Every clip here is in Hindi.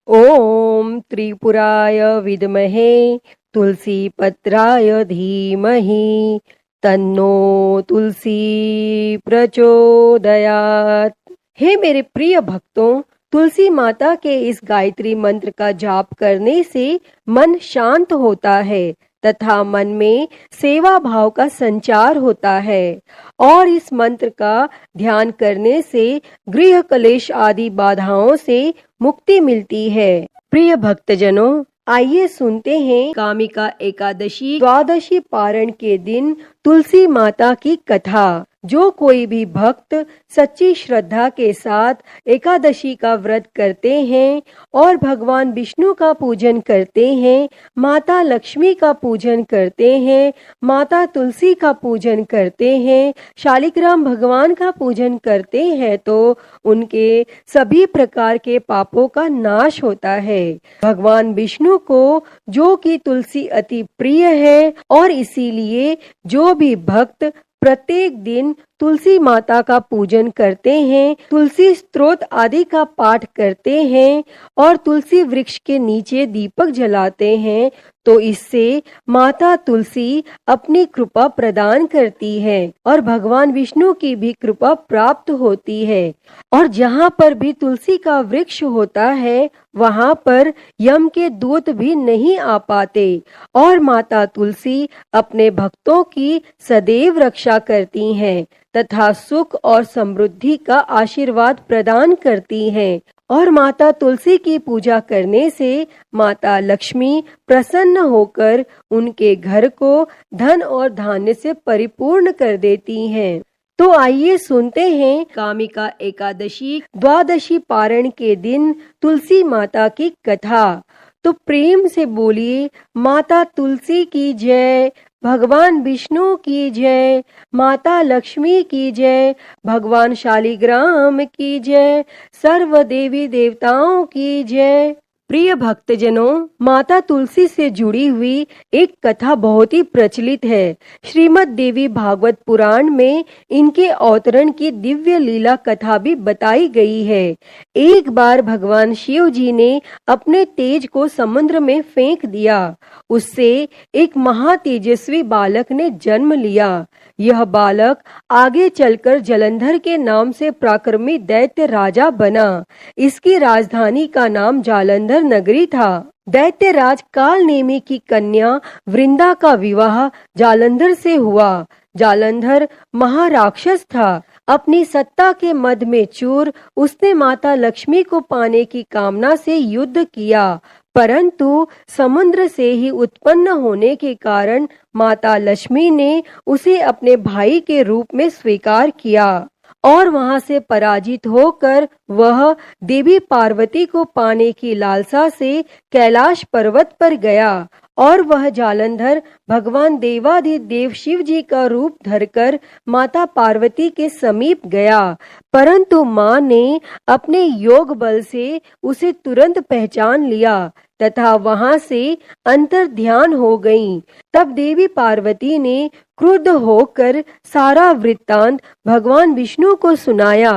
ओम त्रिपुराय विद्महे तुलसी पत्राय धीमहि तन्नो तुलसी प्रचोदयात्। हे मेरे प्रिय भक्तों, तुलसी माता के इस गायत्री मंत्र का जाप करने से मन शांत होता है तथा मन में सेवा भाव का संचार होता है और इस मंत्र का ध्यान करने से गृह कलेश आदि बाधाओं से मुक्ति मिलती है। प्रिय भक्तजनों, आइए सुनते हैं कामिका एकादशी द्वादशी पारण के दिन तुलसी माता की कथा। जो कोई भी भक्त सच्ची श्रद्धा के साथ एकादशी का व्रत करते हैं और भगवान विष्णु का पूजन करते हैं, माता लक्ष्मी का पूजन करते हैं, माता तुलसी का पूजन करते हैं, शालिग्राम भगवान का पूजन करते हैं तो उनके सभी प्रकार के पापों का नाश होता है। भगवान विष्णु को जो कि तुलसी अति प्रिय है और इसीलिए जो भी भक्त प्रत्येक दिन तुलसी माता का पूजन करते हैं, तुलसी स्तोत्र आदि का पाठ करते हैं और तुलसी वृक्ष के नीचे दीपक जलाते हैं तो इससे माता तुलसी अपनी कृपा प्रदान करती है और भगवान विष्णु की भी कृपा प्राप्त होती है। और जहाँ पर भी तुलसी का वृक्ष होता है वहाँ पर यम के दूत भी नहीं आ पाते और माता तुलसी अपने भक्तों की सदैव रक्षा करती हैं तथा सुख और समृद्धि का आशीर्वाद प्रदान करती हैं। और माता तुलसी की पूजा करने से माता लक्ष्मी प्रसन्न होकर उनके घर को धन और धान्य से परिपूर्ण कर देती हैं। तो आइए सुनते हैं कामिका एकादशी द्वादशी पारण के दिन तुलसी माता की कथा। तो प्रेम से बोलिए, माता तुलसी की जय, भगवान विष्णु की जय, माता लक्ष्मी की जय, भगवान शालिग्राम की जय, सर्व देवी देवताओं की जय। प्रिय भक्तजनों, माता तुलसी से जुड़ी हुई एक कथा बहुत ही प्रचलित है। श्रीमद् देवी भागवत पुराण में इनके अवतरण की दिव्य लीला कथा भी बताई गई है। एक बार भगवान शिव जी ने अपने तेज को समुद्र में फेंक दिया। उससे एक महातेजस्वी बालक ने जन्म लिया। यह बालक आगे चलकर जलंधर के नाम से पराक्रमी दैत्य राजा बना। इसकी राजधानी का नाम जालंधर नगरी था। दैत्य राज कालनेमी की कन्या वृंदा का विवाह जालंधर से हुआ। जालंधर महाराक्षस था। अपनी सत्ता के मद में चूर उसने माता लक्ष्मी को पाने की कामना से युद्ध किया, परंतु समुद्र से ही उत्पन्न होने के कारण माता लक्ष्मी ने उसे अपने भाई के रूप में स्वीकार किया और वहां से पराजित होकर वह देवी पार्वती को पाने की लालसा से कैलाश पर्वत पर गया और वह जालंधर भगवान देवाधिदेव शिव जी का रूप धरकर माता पार्वती के समीप गया, परंतु मां ने अपने योग बल से उसे तुरंत पहचान लिया तथा वहां से अंतर ध्यान हो गईं। तब देवी पार्वती ने क्रुद्ध होकर सारा वृत्तांत भगवान विष्णु को सुनाया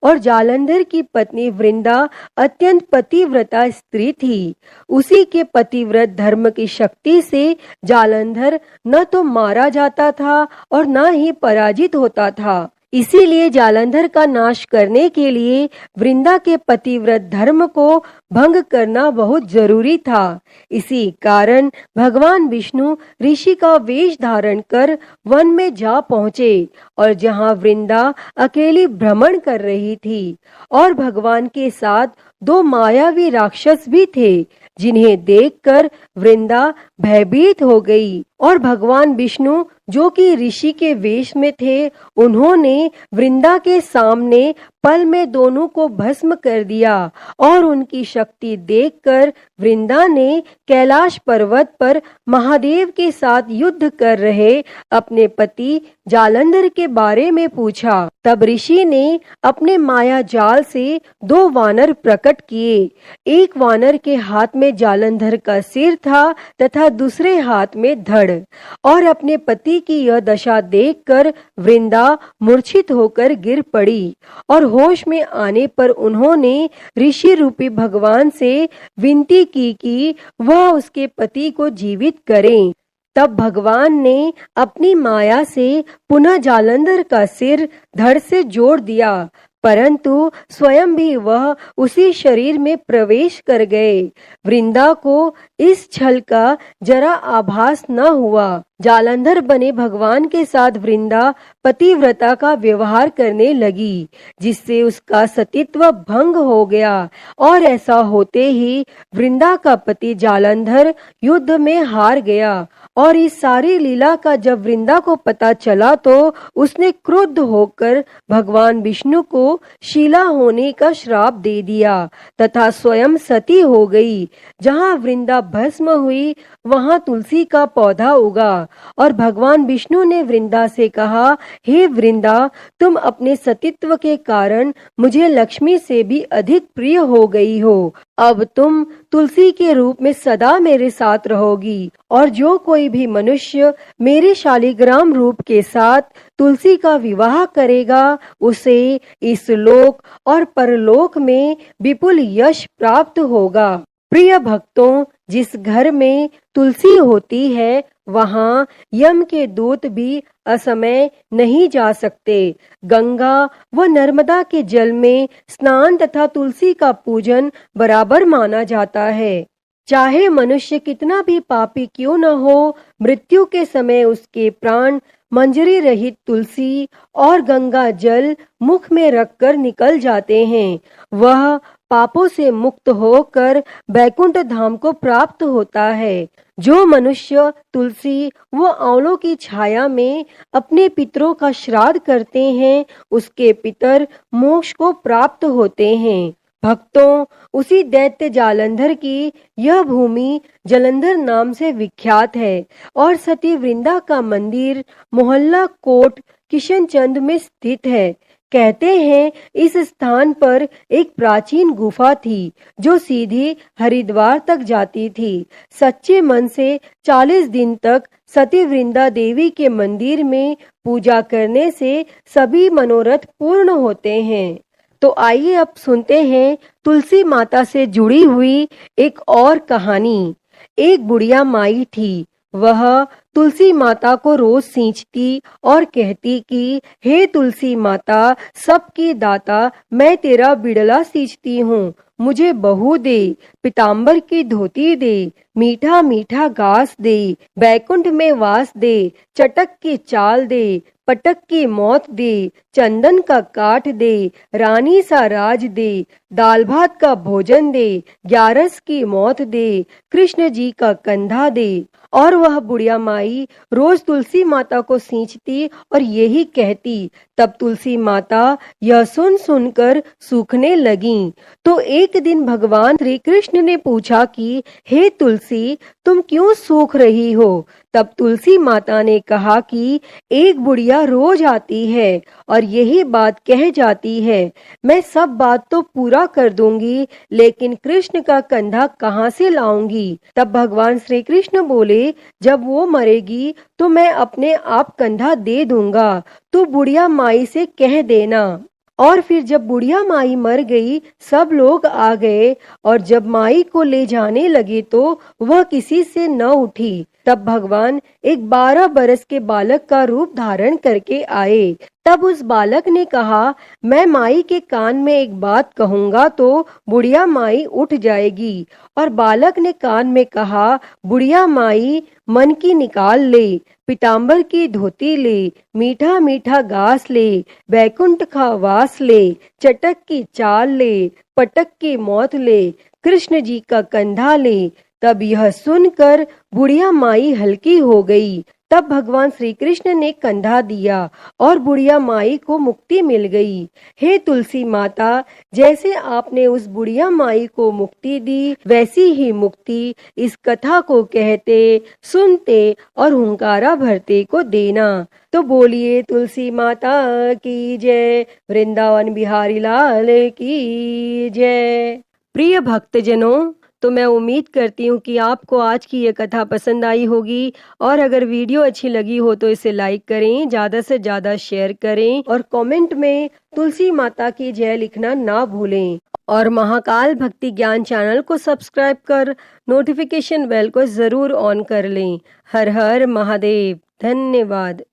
और जालंधर की पत्नी वृंदा अत्यंत पतिव्रता स्त्री थी। उसी के पतिव्रत धर्म की शक्ति से जालंधर न तो मारा जाता था और न ही पराजित होता था। इसीलिए जालंधर का नाश करने के लिए वृंदा के पतिव्रत धर्म को भंग करना बहुत जरूरी था। इसी कारण भगवान विष्णु ऋषि का वेश धारण कर वन में जा पहुँचे और जहाँ वृंदा अकेली भ्रमण कर रही थी और भगवान के साथ दो मायावी राक्षस भी थे, जिन्हें देखकर वृंदा भयभीत हो गई और भगवान विष्णु जो कि ऋषि के वेश में थे, उन्होंने वृंदा के सामने पल में दोनों को भस्म कर दिया और उनकी शक्ति देखकर वृंदा ने कैलाश पर्वत पर महादेव के साथ युद्ध कर रहे अपने पति जालंधर के बारे में पूछा। तब ऋषि ने अपने माया जाल से दो वानर प्रकट किए। एक वानर के हाथ में जालंधर का सिर था तथा दूसरे हाथ में धड़ और अपने पति तुलसी की यह दशा देखकर वृंदा मूर्छित होकर गिर पड़ी और होश में आने पर उन्होंने ऋषि रूपी भगवान से विनती की कि वह उसके पति को जीवित करें। तब भगवान ने अपनी माया से पुनः जालंधर का सिर धड़ से जोड़ दिया, परंतु स्वयं भी वह उसी शरीर में प्रवेश कर गए। वृंदा को इस छल का जरा आभास न हुआ। जालंधर बने भगवान के साथ वृंदा पतिव्रता का व्यवहार करने लगी, जिससे उसका सतीत्व भंग हो गया और ऐसा होते ही वृंदा का पति जालंधर युद्ध में हार गया। और इस सारी लीला का जब वृंदा को पता चला तो उसने क्रुद्ध होकर भगवान विष्णु को शीला होने का श्राप दे दिया तथा स्वयं सती हो गई। जहाँ वृंदा भस्म हुई वहाँ तुलसी का पौधा उगा और भगवान विष्णु ने वृंदा से कहा, हे वृंदा, तुम अपने सतीत्व के कारण मुझे लक्ष्मी से भी अधिक प्रिय हो गई हो। अब तुम तुलसी के रूप में सदा मेरे साथ रहोगी और जो कोई भी मनुष्य मेरे शालिग्राम रूप के साथ तुलसी का विवाह करेगा उसे इस लोक और परलोक में विपुल यश प्राप्त होगा। प्रिय भक्तों, जिस घर में तुलसी होती है वहाँ यम के दूत भी असमय नहीं जा सकते। गंगा व नर्मदा के जल में स्नान तथा तुलसी का पूजन बराबर माना जाता है। चाहे मनुष्य कितना भी पापी क्यों न हो, मृत्यु के समय उसके प्राण मंजरी रहित तुलसी और गंगा जल मुख में रखकर निकल जाते हैं। वह पापों से मुक्त होकर बैकुंठ धाम को प्राप्त होता है। जो मनुष्य तुलसी व आंवलों की छाया में अपने पितरों का श्राद्ध करते हैं उसके पितर मोक्ष को प्राप्त होते हैं। भक्तों, उसी दैत्य जालंधर की यह भूमि जलंधर नाम से विख्यात है और सती वृंदा का मंदिर मोहल्ला कोट किशनचंद में स्थित है। कहते हैं इस स्थान पर एक प्राचीन गुफा थी जो सीधी हरिद्वार तक जाती थी। सच्चे मन से 40 दिन तक सती वृंदा देवी के मंदिर में पूजा करने से सभी मनोरथ पूर्ण होते हैं। तो आइए अब सुनते हैं तुलसी माता से जुड़ी हुई एक और कहानी। एक बुढ़िया माई थी। वह तुलसी माता को रोज सींचती और कहती कि हे तुलसी माता, सबकी दाता, मैं तेरा बिड़ला सींचती हूँ, मुझे बहू दे, पीताम्बर की धोती दे, मीठा मीठा घास दे, बैकुंठ में वास दे, चटक की चाल दे, पटक की मौत दे, चंदन का काठ दे, रानी सा राज दे, दाल भात का भोजन दे, 11 की मौत दे, कृष्ण जी का कंधा दे। और वह बुढ़िया माई रोज तुलसी माता को सींचती और यही कहती। तब तुलसी माता यह सुन सुनकर सूखने लगीं। तो एक दिन भगवान श्री कृष्ण ने पूछा कि हे तुलसी, तुम क्यों सूख रही हो? तब तुलसी माता ने कहा कि एक बुढ़िया रोज आती है और यही बात कह जाती है, मैं सब बात तो पूरा कर दूंगी, लेकिन कृष्ण का कंधा कहाँ से लाऊंगी? तब भगवान श्री कृष्ण बोले, जब वो मरेगी तो मैं अपने आप कंधा दे दूंगा, तू बुढ़िया माई से कह देना। और फिर जब बुढ़िया माई मर गई, सब लोग आ गए और जब माई को ले जाने लगे तो वह किसी से न उठी। तब भगवान एक 12 बरस के बालक का रूप धारण करके आए। तब उस बालक ने कहा, मैं माई के कान में एक बात कहूंगा तो बुढ़िया माई उठ जाएगी। और बालक ने कान में कहा, बुढ़िया माई मन की निकाल ले, पीताम्बर की धोती ले, मीठा मीठा घास ले, बैकुंठ का वास ले, चटक की चाल ले, पटक की मौत ले, कृष्ण जी का कंधा ले। तब यह सुनकर बुढ़िया माई हल्की हो गई। तब भगवान श्री कृष्ण ने कंधा दिया और बुढ़िया माई को मुक्ति मिल गई। हे तुलसी माता, जैसे आपने उस बुढ़िया माई को मुक्ति दी, वैसी ही मुक्ति इस कथा को कहते, सुनते और हुंकारा भरते को देना। तो बोलिए तुलसी माता की जय, वृंदावन बिहारी लाल की जय। प्रिय भक्तजनों, तो मैं उम्मीद करती हूँ कि आपको आज की ये कथा पसंद आई होगी और अगर वीडियो अच्छी लगी हो तो इसे लाइक करें, ज़्यादा से ज़्यादा शेयर करें और कमेंट में तुलसी माता की जय लिखना ना भूलें। और महाकाल भक्ति ज्ञान चैनल को सब्सक्राइब कर नोटिफिकेशन बेल को ज़रूर ऑन कर लें। हर हर महादेव। धन्यवाद।